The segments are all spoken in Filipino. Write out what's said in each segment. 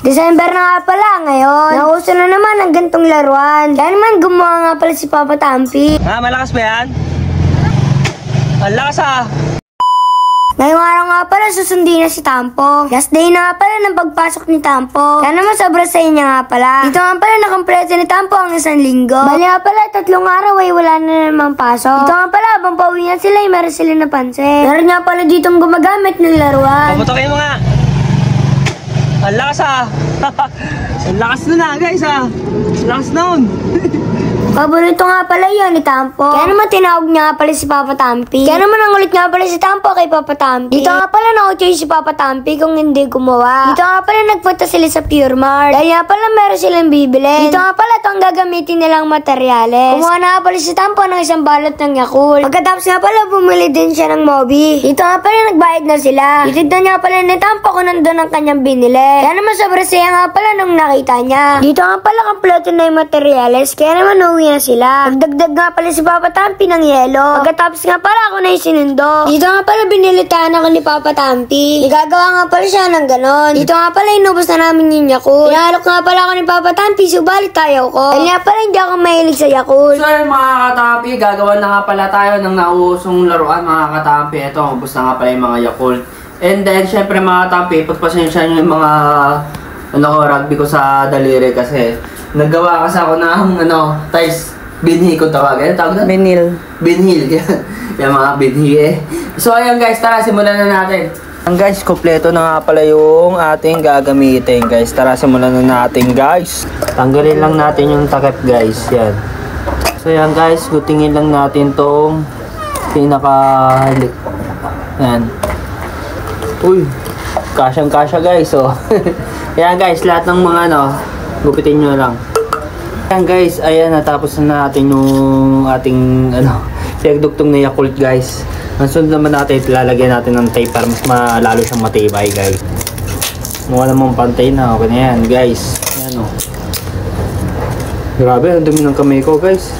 December na nga pala ngayon. Nauso na naman ang gantong laruan. Kaya naman gumawa nga pala si Papa Tampi. Malakas ba yan? Ang lakas ah! Ngayong araw nga pala susundin na si Tampo. Last day na nga pala ng pagpasok ni Tampo. Kaya naman sobrang saya niya nga pala. Dito nga pala nakampleto ni Tampo ang 1 linggo. Bali nga pala 3 araw ay wala na namang pasok. Dito nga pala habang pauwi na sila ay meron sila napansin. Meron nga pala ditong gumagamit ng laruan. Paputokin mo nga! Ang lakas ah! Ang lakas nun ah guys ah! Ang lakas nun! Paborito nga pala yun ni Tampo. Kaya naman tinawag niya nga pala si Papa Tampi. Kaya naman ang ulit nga pala si Tampo kay Papa Tampi. Dito nga pala na-choice si Papa Tampi kung hindi gumawa. Dito nga pala nagpunta sila sa Pure Mart. Dahil nga pala meron silang bibili. Dito nga pala ito ang gagamitin nilang materyales. Kumuha na nga pala si Tampo ng 1 balot ng Yakult. Pagkatapos nga pala bumili din siya ng Moby. Dito nga pala nagbayad na sila. Itignan nga pala ni Tampo kung nandun ang kanyang binili. Kaya naman sobrang saya nga pala nung nakita niya. Dito nga pala kompleto na yung materyales. Kaya naman uwi na sila. Nagdagdag nga pala si Papa Tampi ng yelo. Pagkatapos nga pala ako na yung sinundo. Dito nga pala binilitaan ako ni Papa Tampi. Igagawa nga pala siya ng ganon. Dito nga pala inubos na namin yung Yakult. Inalok nga pala ako ni Papa Tampi, subalit tayo ko. Dahil nga pala hindi ako mahilig sa Yakult. So yun mga katampi, gagawa na nga pala tayo ng nauusong laruan mga katampi. Ito, ubos na nga pala yung mga Yakult. And then, syempre mga katampi, pagpasensya nyo yung mga rugby ko sa daliri kasi naggawa kasi ako ng tiles binhi ko tawagin. Tawag na? Binhil. Binhil. Yung mga binhi eh. So ayan guys, tara simulan na natin. Guys, kompleto na nga pala yung ating gagamitin guys. Tara simulan na natin guys. Tanggalin lang natin yung takip guys. Yan. So yan guys, gutingin lang natin tong pinaka-halik. Yan. Uy, kasyang-kasya guys. So, yan guys, lahat ng mga gupitin nyo lang. Yan guys, ayan, natapos na natin yung ating pinagdugtong na Yakult guys. Ang sunod naman natin, lalagyan natin ng tape para mas malalo siyang matibay guys. Mukha namang pantay na, okay na yan guys. Ayan o. Grabe, ang dumi ng kamay ko guys.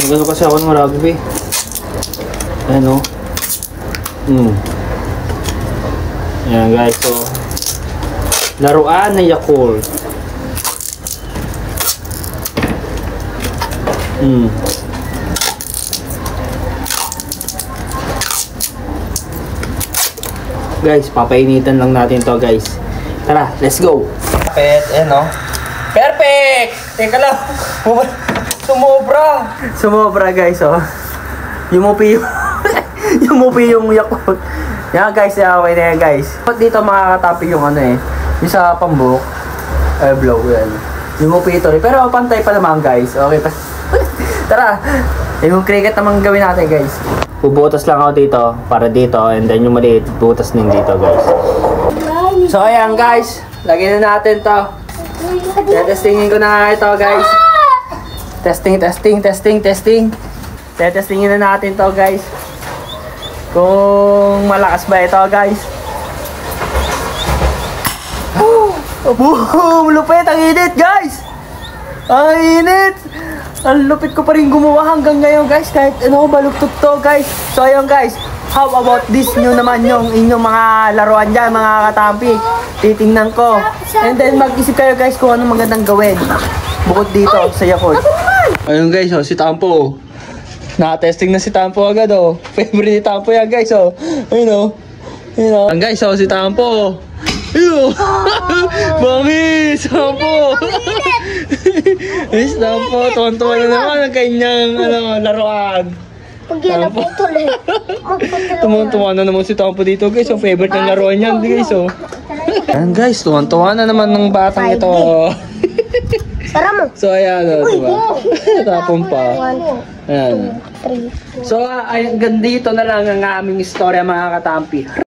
Magano kasi ako ng rugby. Ayan o. Ayan guys, so laruan na Yakult. Guys, papainitan lang natin to guys. Tara, let's go. Perfect, perfect. Teka lang. Sumobra guys, oh. Yumupi yung Yakult. Yan guys, okay na yan guys. Dito makakatapi yung yung sa pambuk. Blow yan. Yumupi ito rin. Pero pantay pa naman guys. Okay pa. Tara, yung cricket naman gawin natin guys. Bubutas lang ako dito para dito and then yung maliit butas din dito guys. So ayan guys, lagyan na natin to. Testingin ko na ito guys. Testing. Testingin na natin to guys. Kung malakas ba ito guys. Boom! Lupit ang init guys! Ang init! Ang lupit ko pa rin gumawa hanggang ngayon guys, kahit baluktot to guys. So ayun guys, how about this nyo naman yung inyong mga laruan dyan mga katampi. Titingnan ko. And then mag-isip kayo guys kung anong magandang gawin bukod dito sa Yakult. Ayun guys, si Tampo. Naka-testing na si Tampo agad Favorite ni Tampo yan guys Ayun Ayun guys, si Tampo. Ayun Bangis, Tampo. Tampo, tuwan-tuwa na naman ang kanyang laruan. Tuwan-tuwa na naman si Tampo dito guys. Favorite ng laruan yan guys Ayan guys, tuwan-tuwa na naman ng batang ito. So ayan diba? Tapon pa. Ayan. So hanggang dito na lang ang aming istorya mga katampi.